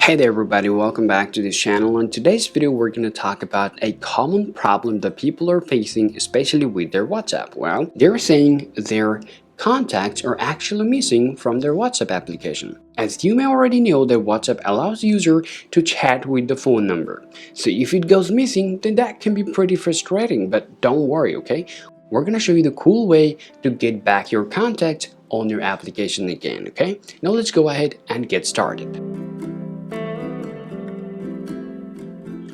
Hey there everybody, welcome back to this channel. In today's video we're going to talk about a common problem that people are facing, especially with their WhatsApp. Well, they're saying their contacts are actually missing from their WhatsApp application. As you may already know that WhatsApp allows the user to chat with the phone number. So if it goes missing, then that can be pretty frustrating, but don't worry, okay? We're going to show you the cool way to get back your contact on your application again, okay? Now let's go ahead and get started.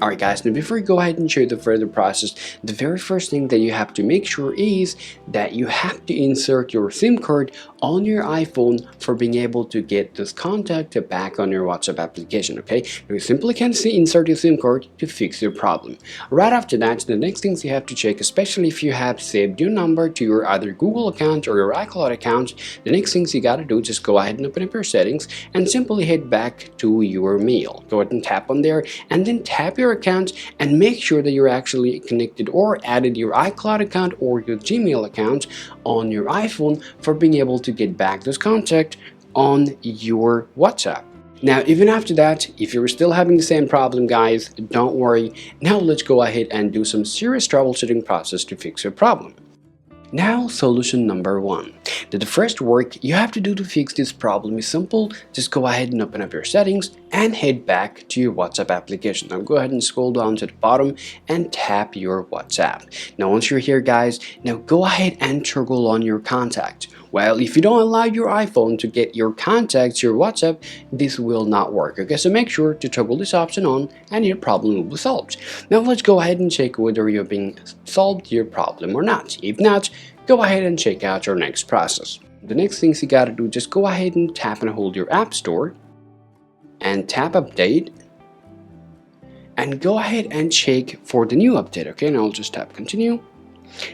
Alright guys, now before we go ahead and show you the further process, the very first thing that you have to make sure is that you have to insert your SIM card on your iPhone for being able to get this contact back on your WhatsApp application, okay? You simply can insert your SIM card to fix your problem. Right after that, the next things you have to check, especially if you have saved your number to your either Google account or your iCloud account, the next things you gotta do, just go ahead and open up your settings and simply head back to your mail. Go ahead and tap on there and then tap your account and make sure that you're actually connected or added your iCloud account or your Gmail account on your iPhone for being able to get back those contacts on your WhatsApp. Now, even after that, if you're still having the same problem, guys, don't worry. Now let's go ahead and do some serious troubleshooting process to fix your problem. Now, solution number one. The first work you have to do to fix this problem is simple. Just go ahead and open up your settings and head back to your WhatsApp application. Now go ahead and scroll down to the bottom and tap your WhatsApp. Now once you're here, guys, now go ahead and toggle on your contact. Well, if you don't allow your iPhone to get your contacts, your WhatsApp, this will not work. Okay, so make sure to toggle this option on and your problem will be solved. Now let's go ahead and check whether you're being solved your problem or not. If not, go ahead and check out your next process. The next things you gotta do, just go ahead and tap and hold your App Store and tap Update and go ahead and check for the new update. Okay, now I'll just tap Continue.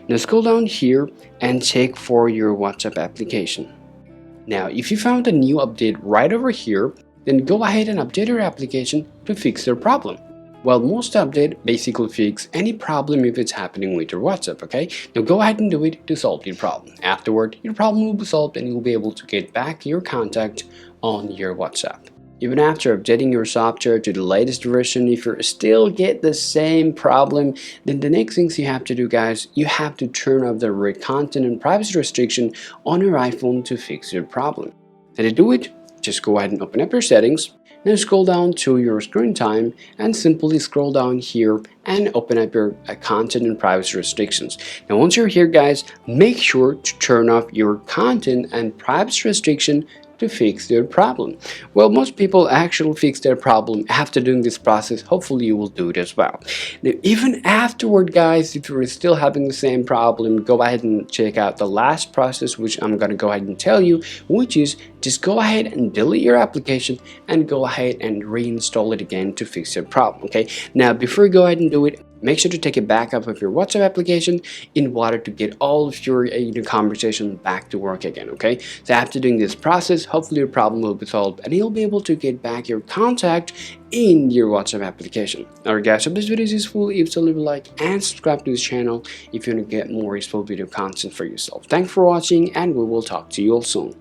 Now scroll down here and check for your WhatsApp application. Now if you found a new update right over here, then go ahead and update your application to fix your problem. Well, most updates basically fix any problem if it's happening with your WhatsApp, okay? Now go ahead and do it to solve your problem. Afterward, your problem will be solved and you'll be able to get back your contact on your WhatsApp. Even after updating your software to the latest version, if you still get the same problem, then the next things you have to do, guys, you have to turn off the content and privacy restriction on your iPhone to fix your problem. And to do it, just go ahead and open up your settings. Now scroll down to your screen time and simply scroll down here and open up your content and privacy restrictions. Now once you're here, guys, make sure to turn off your content and privacy restriction to fix their problem. Well, most people actually fix their problem after doing this process. Hopefully you will do it as well. Now, even afterward, guys, if you're still having the same problem, go ahead and check out the last process, which I'm going to go ahead and tell you, which is just go ahead and delete your application and go ahead and reinstall it again to fix your problem. Okay, now before you go ahead and do it, make sure to take a backup of your WhatsApp application in order to get all of your conversation back to work again, okay? So after doing this process, hopefully your problem will be solved and you'll be able to get back your contact in your WhatsApp application. Alright guys, hope this video is useful. If so, leave a like and subscribe to this channel if you want to get more useful video content for yourself. Thanks for watching and we will talk to you all soon.